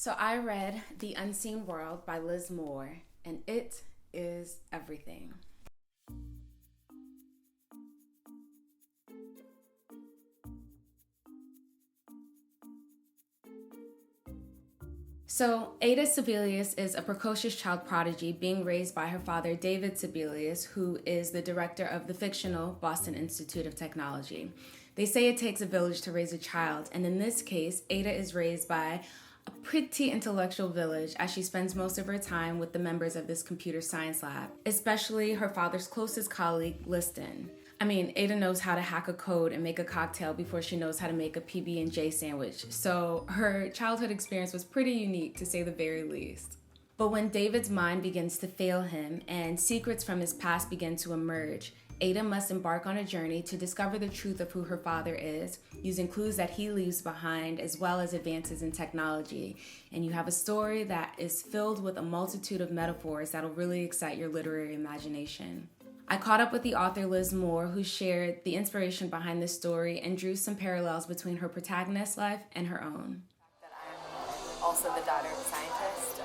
So I read The Unseen World by Liz Moore, and it is everything. So, Ada Sibelius is a precocious child prodigy being raised by her father, David Sibelius, who is the director of the fictional Boston Institute of Technology. They say it takes a village to raise a child, and in this case, Ada is raised by a pretty intellectual village as she spends most of her time with the members of this computer science lab, especially her father's closest colleague, Liston. I mean, Ada knows how to hack a code and make a cocktail before she knows how to make a PB&J sandwich, so her childhood experience was pretty unique to say the very least. But when David's mind begins to fail him and secrets from his past begin to emerge, Ada must embark on a journey to discover the truth of who her father is, using clues that he leaves behind as well as advances in technology. And you have a story that is filled with a multitude of metaphors that'll really excite your literary imagination. I caught up with the author Liz Moore, who shared the inspiration behind this story and drew some parallels between her protagonist's life and her own. That I'm also the daughter of a scientist.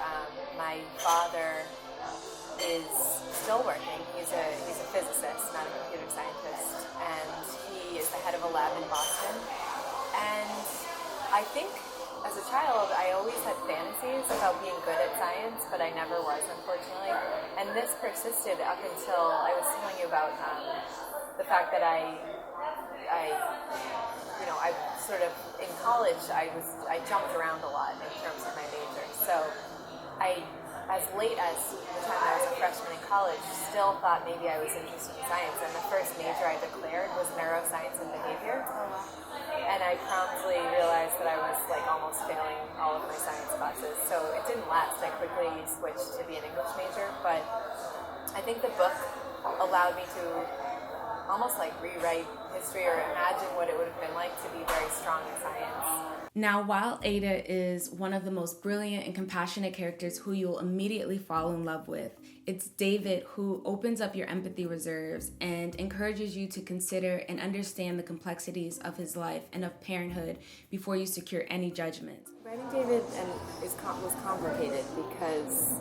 My father is still working. He's a physicist, not a computer scientist, and he is the head of a lab in Boston. And I think as a child, I always had fantasies about being good at science, but I never was, unfortunately. And this persisted up until I was telling you about the fact that I sort of in college I jumped around a lot in terms of my major. So as late as the time I was a freshman in college, still thought maybe I was interested in science. And the first major I declared was neuroscience and behavior. And I promptly realized that I was almost failing all of my science classes. So it didn't last. I quickly switched to be an English major. But I think the book allowed me to almost rewrite history or imagine what it would have been like to be very strong in science. Now, while Ada is one of the most brilliant and compassionate characters who you'll immediately fall in love with, it's David who opens up your empathy reserves and encourages you to consider and understand the complexities of his life and of parenthood before you secure any judgment. Writing David was complicated because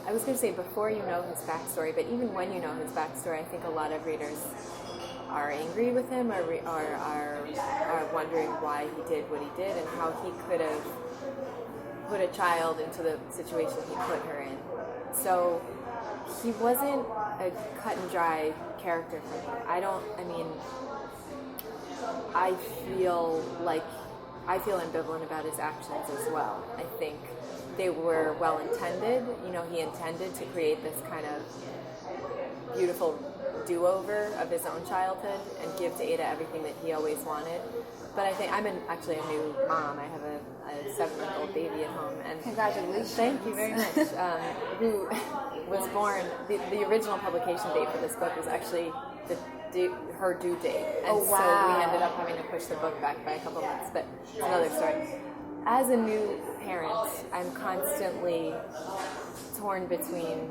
I was going to say before you know his backstory, but even when you know his backstory, I think a lot of readers are angry with him or are wondering why he did what he did and how he could have put a child into the situation he put her in. So he wasn't a cut and dry character for me. I feel ambivalent about his actions as well. I think they were well intended. He intended to create this kind of beautiful do-over of his own childhood and give to Ada everything that he always wanted. But I think I'm actually a new mom. I have a 7-month-old baby at home. And congratulations. Thank you very much. Who was born, the original publication date for this book was actually her due date. And wow. So we ended up having to push the book back by a couple months, but it's another story. As a new parent, I'm constantly torn between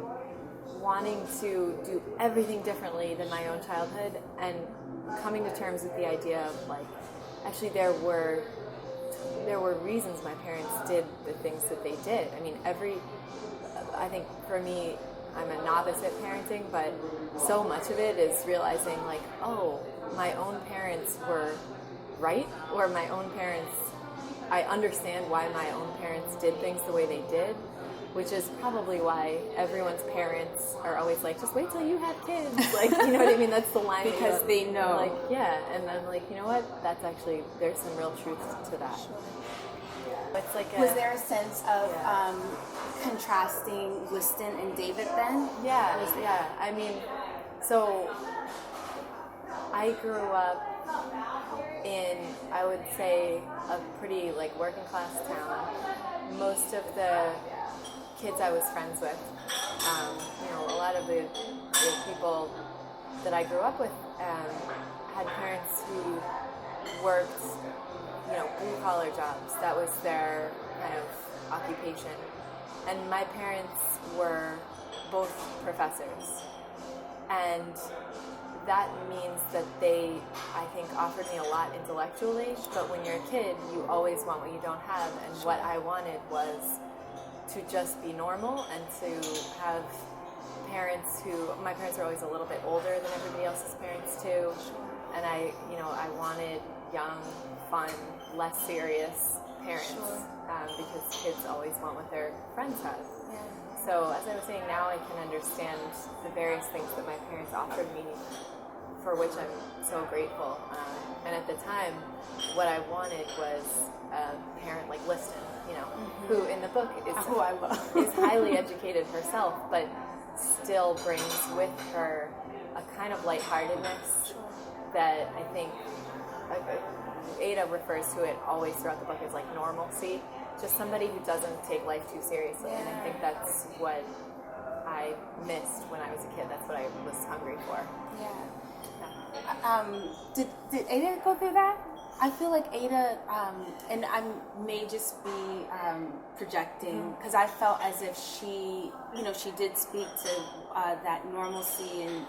wanting to do everything differently than my own childhood and coming to terms with the idea of actually there were reasons my parents did the things that they did. I think for me, I'm a novice at parenting, but so much of it is realizing my own parents were right, or my own parents, I understand why my own parents did things the way they did, which is probably why everyone's parents are always just wait till you have kids. You know what I mean? That's the line. Because they know. And then you know what? That's actually, there's some real truth to that. It's was there a sense of contrasting Liston and David then? Yeah. So I grew up in, I would say, a pretty working class town. Most of the kids I was friends with, a lot of the people that I grew up with had parents who worked, blue-collar jobs. That was their kind of occupation. And my parents were both professors. And that means that they, I think, offered me a lot intellectually, but when you're a kid, you always want what you don't have, and what I wanted was to just be normal and to have parents my parents are always a little bit older than everybody else's parents too, and I wanted young, fun, less serious parents, because kids always want what their friends have. Yeah. So as I was saying, now I can understand the various things that my parents offered me, for which I'm so grateful. And at the time, what I wanted was a parent like Liston, who in the book Who I love. is highly educated herself, but still brings with her a kind of lightheartedness that I think Ada refers to it always throughout the book as like normalcy. Just somebody who doesn't take life too seriously. And I think that's what I missed when I was a kid. That's what I was hungry for. Yeah. Did Ada go through that? I feel like Ada, and I may just be projecting, because I felt as if she did speak to that normalcy and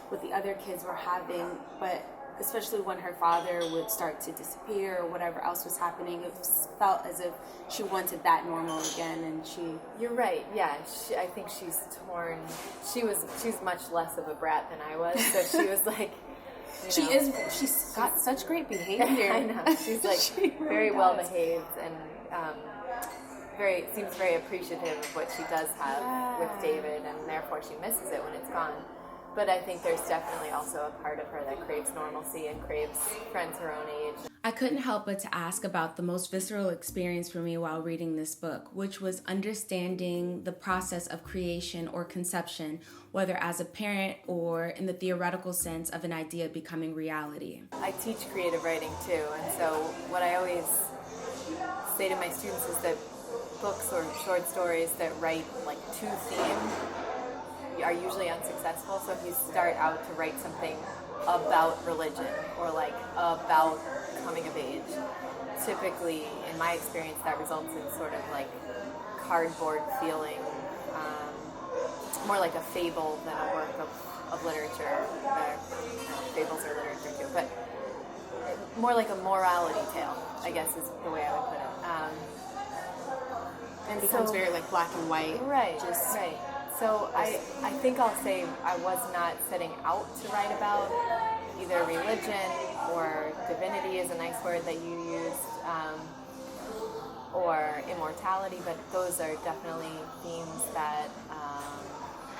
what the other kids were having, but especially when her father would start to disappear or whatever else was happening, it felt as if she wanted that normal again, and You're right. Yeah, I think she's torn. She's much less of a brat than I was, so she was like. She's got such great behavior. I know. She's like very well behaved and seems very appreciative of what she does have with David, and therefore she misses it when it's gone. But I think there's definitely also a part of her that craves normalcy and craves friends her own age. I couldn't help but to ask about the most visceral experience for me while reading this book, which was understanding the process of creation or conception, whether as a parent or in the theoretical sense of an idea becoming reality. I teach creative writing too, and so what I always say to my students is that books or short stories that write like to theme are usually unsuccessful. So if you start out to write something about religion or like about coming of age, typically in my experience that results in sort of like cardboard feeling, more like a fable than a work of literature. Fables are literature too, but more like a morality tale, I guess is the way I would put it. and becomes very like black and white. Right. So I think I'll say I was not setting out to write about either religion or divinity is a nice word that you used, or immortality, but those are definitely themes that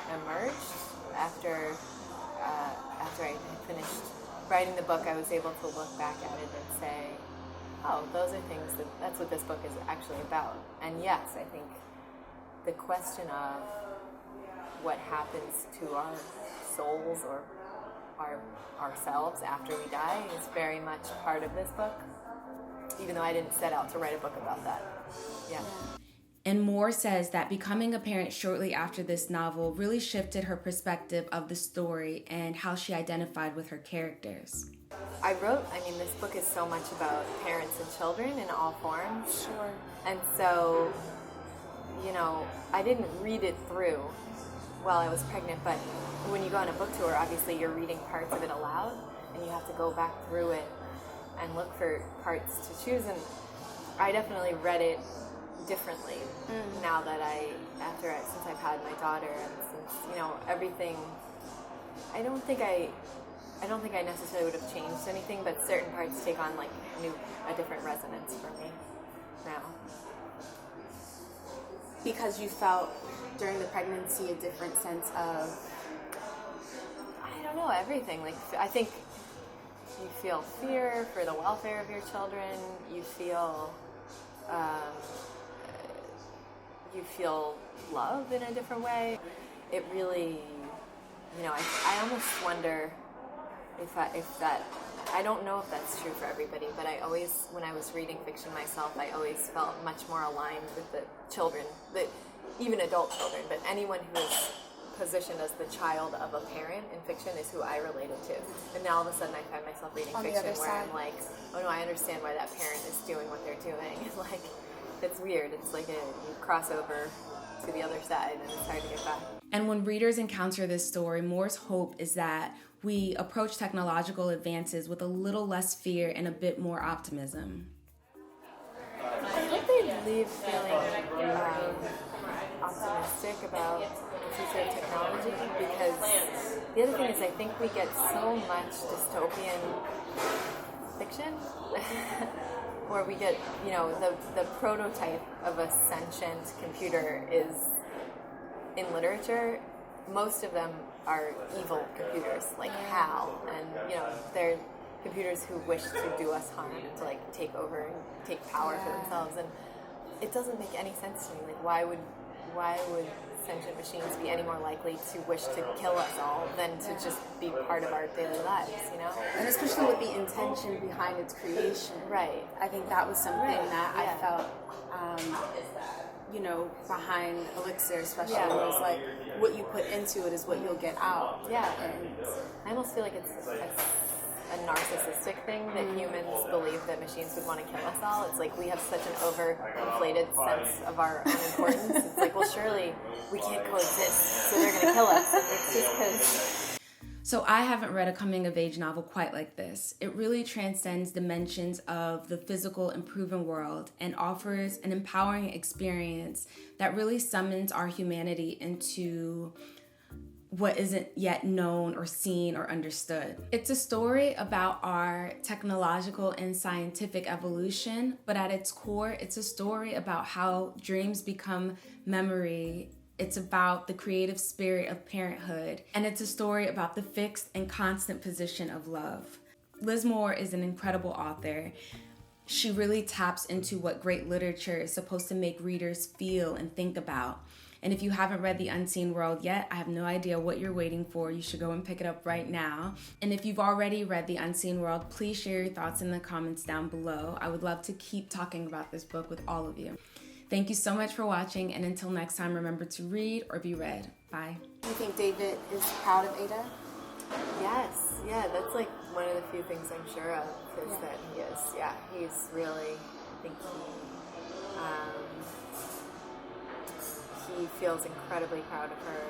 emerged after I had finished writing the book. I was able to look back at it and say, oh, those are things that's what this book is actually about. And yes, I think the question of what happens to our souls or ourselves after we die is very much part of this book, even though I didn't set out to write a book about that. Yeah. And Moore says that becoming a parent shortly after this novel really shifted her perspective of the story and how she identified with her characters. This book is so much about parents and children in all forms. Sure. And so, I didn't read it through while I was pregnant, but when you go on a book tour, obviously you're reading parts of it aloud, and you have to go back through it and look for parts to choose, and I definitely read it differently now that since I've had my daughter, and since, everything, I don't think I necessarily would have changed anything, but certain parts take on like a different resonance for me now. Because you felt during the pregnancy a different sense of, I don't know, everything. Like, I think you feel fear for the welfare of your children. You feel love in a different way. It really, I almost wonder if that, I don't know if that's true for everybody, but when I was reading fiction myself, I always felt much more aligned with the children, even adult children, but anyone who is positioned as the child of a parent in fiction is who I related to. And now all of a sudden I find myself reading fiction where I'm like, oh no, I understand why that parent is doing what they're doing. It's like, it's weird. It's like you cross over to the other side and it's hard to get back. And when readers encounter this story, Moore's hope is that we approach technological advances with a little less fear and a bit more optimism. I hope they leave feeling optimistic about the future of technology, because the other thing is I think we get so much dystopian fiction where we get, the prototype of a sentient computer is in literature. Most of them are evil computers, like HAL, and they're computers who wish to do us harm, to like take over and take power for themselves. And it doesn't make any sense to me. Like, why would sentient machines be any more likely to wish to kill us all than to just be part of our daily lives, And especially with the intention behind its creation. Right. I think that was something that I felt, behind Elixir especially. It was like, what you put into it is what you'll get out. Yeah. And I almost feel like it's a narcissistic thing that humans believe that machines would want to kill us all. It's like we have such an overinflated sense of our own importance. It's like, well, surely we can't coexist, so they're going to kill us. It's just because... So I haven't read a coming-of-age novel quite like this. It really transcends dimensions of the physical and proven world and offers an empowering experience that really summons our humanity into what isn't yet known or seen or understood. It's a story about our technological and scientific evolution, but at its core, it's a story about how dreams become memory. It's about the creative spirit of parenthood, and it's a story about the fixed and constant position of love. Liz Moore is an incredible author. She really taps into what great literature is supposed to make readers feel and think about. And if you haven't read The Unseen World yet, I have no idea what you're waiting for. You should go and pick it up right now. And if you've already read The Unseen World, please share your thoughts in the comments down below. I would love to keep talking about this book with all of you. Thank you so much for watching, and until next time, remember to read or be read. Bye. Do you think David is proud of Ada? Yes, that's like one of the few things I'm sure of, is that he is. Yeah, he's really, I think he feels incredibly proud of her.